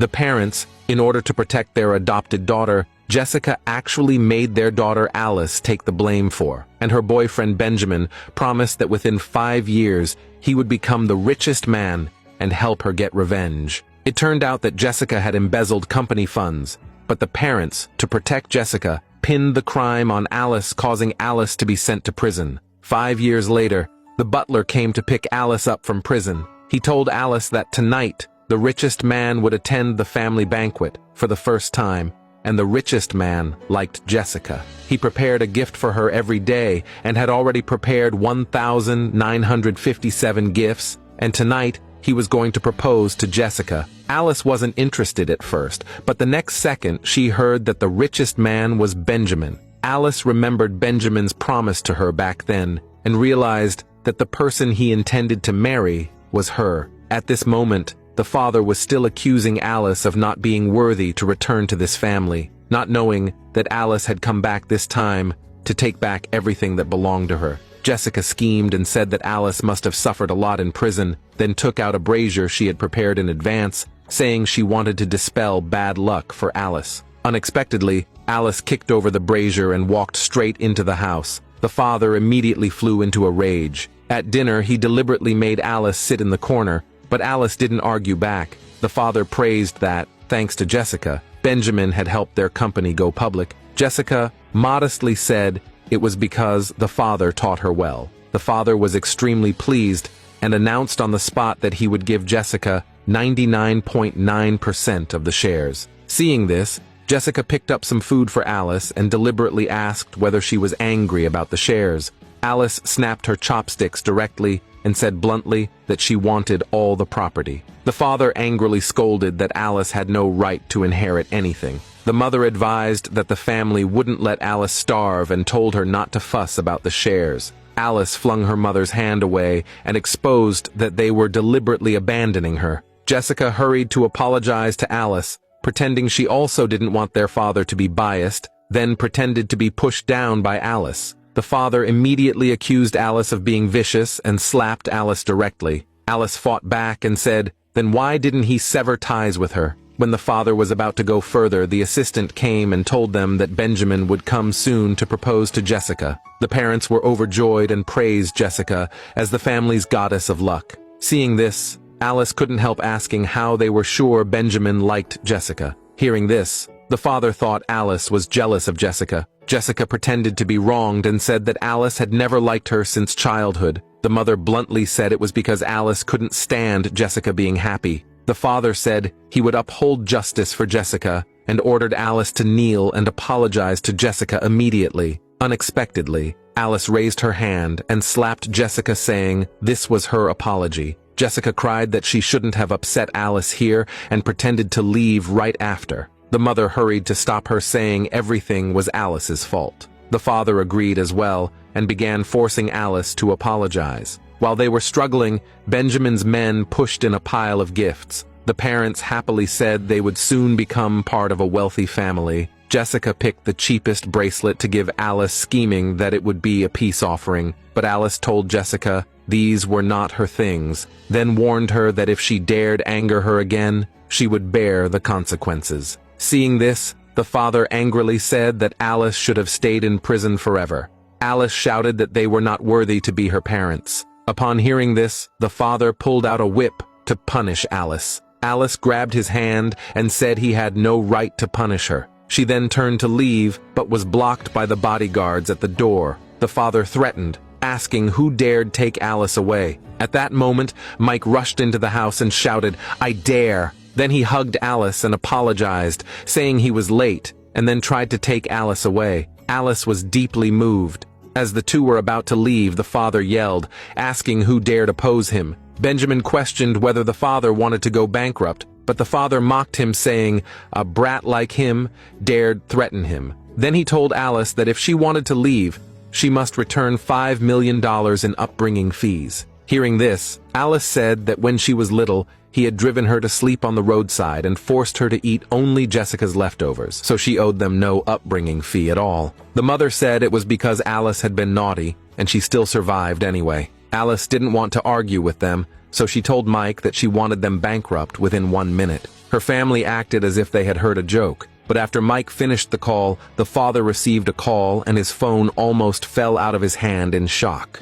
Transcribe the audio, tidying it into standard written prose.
The parents, in order to protect their adopted daughter, Jessica actually made their daughter Alice take the blame for, and her boyfriend Benjamin promised that within 5 years he would become the richest man and help her get revenge. It turned out that Jessica had embezzled company funds, but the parents, to protect Jessica, pinned the crime on Alice, causing Alice to be sent to prison. 5 years later, the butler came to pick Alice up from prison. He told Alice that tonight, the richest man would attend the family banquet for the first time, and the richest man liked Jessica. He prepared a gift for her every day and had already prepared 1,957 gifts, and tonight he was going to propose to Jessica. Alice wasn't interested at first, but the next second she heard that the richest man was Benjamin. Alice remembered Benjamin's promise to her back then and realized that the person he intended to marry was her. At this moment, the father was still accusing Alice of not being worthy to return to this family, not knowing that Alice had come back this time to take back everything that belonged to her. Jessica schemed and said that Alice must have suffered a lot in prison, then took out a brazier she had prepared in advance, saying she wanted to dispel bad luck for Alice. Unexpectedly, Alice kicked over the brazier and walked straight into the house. The father immediately flew into a rage. At dinner, he deliberately made Alice sit in the corner, but Alice didn't argue back. The father praised that, thanks to Jessica, Benjamin had helped their company go public. Jessica modestly said it was because the father taught her well. The father was extremely pleased and announced on the spot that he would give Jessica 99.9% of the shares. Seeing this, Jessica picked up some food for Alice and deliberately asked whether she was angry about the shares. Alice snapped her chopsticks directly and said bluntly that she wanted all the property. The father angrily scolded that Alice had no right to inherit anything. The mother advised that the family wouldn't let Alice starve and told her not to fuss about the shares. Alice flung her mother's hand away and exposed that they were deliberately abandoning her. Jessica hurried to apologize to Alice, pretending she also didn't want their father to be biased, then pretended to be pushed down by Alice. The father immediately accused Alice of being vicious and slapped Alice directly. Alice fought back and said, then why didn't he sever ties with her? When the father was about to go further, the assistant came and told them that Benjamin would come soon to propose to Jessica. The parents were overjoyed and praised Jessica as the family's goddess of luck. Seeing this, Alice couldn't help asking how they were sure Benjamin liked Jessica. Hearing this, the father thought Alice was jealous of Jessica. Jessica pretended to be wronged and said that Alice had never liked her since childhood. The mother bluntly said it was because Alice couldn't stand Jessica being happy. The father said he would uphold justice for Jessica and ordered Alice to kneel and apologize to Jessica immediately. Unexpectedly, Alice raised her hand and slapped Jessica, saying this was her apology. Jessica cried that she shouldn't have upset Alice here and pretended to leave right after. The mother hurried to stop her, saying everything was Alice's fault. The father agreed as well and began forcing Alice to apologize. While they were struggling, Benjamin's men pushed in a pile of gifts. The parents happily said they would soon become part of a wealthy family. Jessica picked the cheapest bracelet to give Alice, scheming that it would be a peace offering, but Alice told Jessica these were not her things, then warned her that if she dared anger her again, she would bear the consequences. Seeing this, the father angrily said that Alice should have stayed in prison forever. Alice shouted that they were not worthy to be her parents. Upon hearing this, the father pulled out a whip to punish Alice. Alice grabbed his hand and said he had no right to punish her. She then turned to leave, but was blocked by the bodyguards at the door. The father threatened, asking who dared take Alice away. At that moment, Mike rushed into the house and shouted, "I dare!" Then he hugged Alice and apologized, saying he was late, and then tried to take Alice away. Alice was deeply moved. As the two were about to leave, the father yelled, asking who dared oppose him. Benjamin questioned whether the father wanted to go bankrupt, but the father mocked him, saying a brat like him dared threaten him. Then he told Alice that if she wanted to leave, she must return $5 million in upbringing fees. Hearing this, Alice said that when she was little, he had driven her to sleep on the roadside and forced her to eat only Jessica's leftovers, so she owed them no upbringing fee at all. The mother said it was because Alice had been naughty, and she still survived anyway. Alice didn't want to argue with them, so she told Mike that she wanted them bankrupt within 1 minute. Her family acted as if they had heard a joke, but after Mike finished the call, the father received a call and his phone almost fell out of his hand in shock.